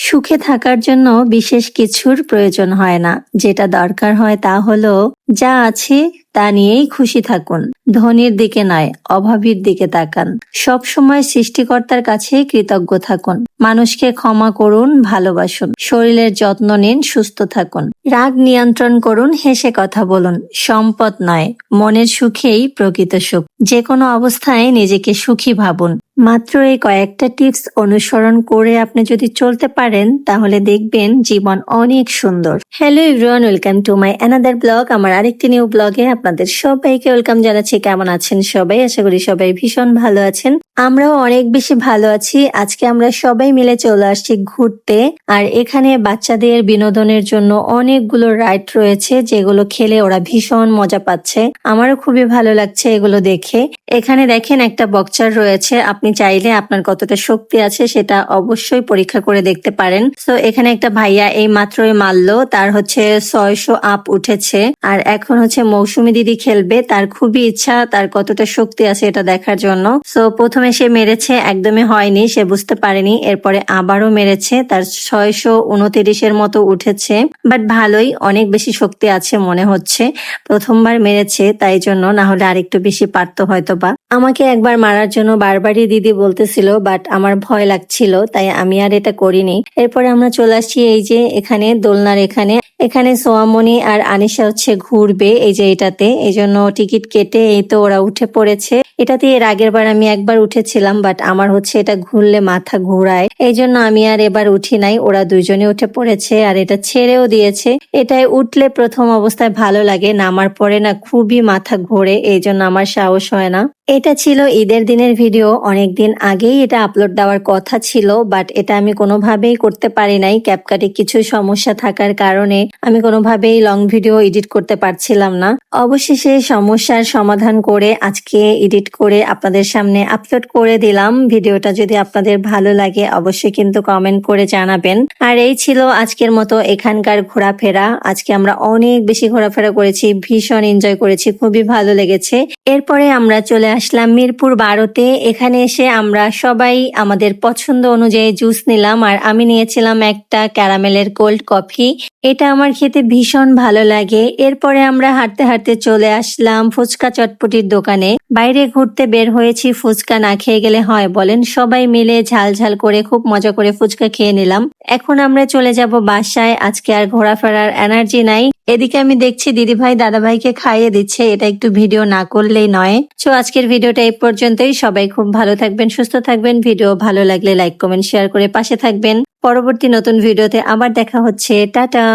সুখে থাকার জন্য বিশেষ কিছুর প্রয়োজন হয় না। যেটা দরকার হয় তা হলো যা আছে তা নিয়েই খুশি থাকুন। ধনীর দিকে নয়, অভাবীর দিকে তাকান। সব সময় সৃষ্টিকর্তার কাছে কৃতজ্ঞ থাকুন। মানুষকে ক্ষমা করুন, ভালোবাসুন। শরীরের যত্ন নিন, সুস্থ থাকুন। রাগ নিয়ন্ত্রণ করুন, হেসে কথা বলুন। সম্পদ নয়, মনের সুখেই প্রকৃত সুখ। যে কোনো অবস্থায় নিজেকে সুখী ভাবুন। মাত্র এই কয়েকটা টিপস অনুসরণ করে আপনি যদি চলতে পারেন তাহলে দেখবেন জীবন অনেক সুন্দর। Hello everyone, welcome to my another blog. আমার আরেকটি নিউ ব্লগে আপনাদের সবাইকে ওয়েলকাম জানাচ্ছি। কেমন আছেন সবাই? আশা করি সবাই ভীষণ ভালো আছেন। আমরাও অনেক বেশি ভালো আছি। আজকে আমরা সবাই মিলে চলে আসছি ঘুরতে। আর এখানে বাচ্চাদের বিনোদনের জন্য অনেকগুলো রাইড রয়েছে, যেগুলো খেলে ওরা ভীষণ মজা পাচ্ছে। আমারও খুবই ভালো লাগছে এগুলো দেখে। এখানে দেখেন একটা বক্সার রয়েছে। আপনি চাইলে আপনার কতটা শক্তি আছে সেটা অবশ্যই পরীক্ষা করে দেখতে পারেন। তো এখানে একটা ভাইয়া এই মাত্রই মারলো, তার হচ্ছে 600 আপ উঠেছে। আর এখন হচ্ছে মৌসুমী দিদি খেলবে, তার খুবই ইচ্ছা তার কতটা শক্তি আছে এটা দেখার জন্য। তো প্রথমে সে মেরেছে, একদমই হয়নি, সে বুঝতে পারেনি। এরপরে আবারও মেরেছে, তার 629 মতো উঠেছে। বাট ভালোই, অনেক বেশি শক্তি আছে মনে হচ্ছে। প্রথমবার মেরেছে তাই জন্য, না হলে আরেকটু বেশি পারতো হয়তো বা। আমাকে একবার মারার জন্য বারবারই দিদি বলতেছিল, বাট আমার ভয় লাগছিল তাই আমি আর এটা করিনি। এরপরে আমরা চলে আসছি এই যে এখানে দোলনার এখানে। এখানে সোয়ামনি আর আনিশা হচ্ছে ঘুরবে এই যে এটাতে, এই জন্য টিকিট কেটে এই তো ওরা উঠে পড়েছে। এটাতে এর আগের বার আমি একবার উঠেছিলাম, বাট আমার হচ্ছে এটা ঘুরলে মাথা ঘুরায়, এই জন্য আমি আর এবার উঠি নাই। ওরা দুইজনে উঠে পড়েছে আর এটা ছেড়েও দিয়েছে। এটাই উঠলে প্রথম অবস্থায় ভালো লাগে, নামার পরে না খুবই মাথা ঘোরে, এই জন্য আমার সাহস হয় না। এটা ছিল ঈদের দিনের ভিডিও, অনেকদিন আগেই এটা আপলোড দেওয়ার কথা ছিল, বাট এটা আমি কোনোভাবেই করতে পারি নাই। ক্যাপকাটে কিছু সমস্যা থাকার কারণে আমি কোনোভাবেই লং ভিডিও এডিট করতে পারছিলাম না। অবশেষে সমস্যার সমাধান করে আজকে এডিট করে আপনাদের সামনে আপলোড করে দিলাম। ভিডিওটা যদি আপনাদের ভালো লাগে অবশ্যই কিন্তু কমেন্ট করে জানাবেন। আর এই ছিল আজকের মতো এখানকার ঘোরাফেরা। আজকে আমরা অনেক বেশি ঘোরাফেরা করেছি, ভীষণ এনজয় করেছি, খুবই ভালো লেগেছে। এরপরে আমরা চলে আসলাম মিরপুর 12-তে। এখানে এসে আমরা সবাই আমাদের পছন্দ অনুযায়ী জুস নিলাম, আর আমি নিয়েছিলাম একটা ক্যারামেলের কোল্ড কফি। এটা আমার খেতে ভীষণ ভালো লাগে। এরপরে আমরা হাঁটতে হাঁটতে চলে আসলাম ফুচকা চটপটির দোকানে। বাইরে ঘুরতে বের হয়েছি, ফুচকা না খেয়ে গেলে হয় বলেন? সবাই মিলে ঝাল ঝাল করে খুব মজা করে ফুচকা খেয়ে নিলাম। এখন আমরা চলে যাব বাসায়। আজকে আর ঘোরাফেরার এনার্জি নাই। এদিকে আমি দেখছি দিদিভাই দাদাভাইকে খাইয়ে দিচ্ছে, এটা একটু ভিডিও না করলেই নয়। তো আজকের ভিডিওটা এই পর্যন্তই। সবাই খুব ভালো থাকবেন, সুস্থ থাকবেন। ভিডিও ভালো লাগলে লাইক কমেন্ট শেয়ার করে পাশে থাকবেন। পরবর্তী নতুন ভিডিওতে আবার দেখা হচ্ছে। টাটা।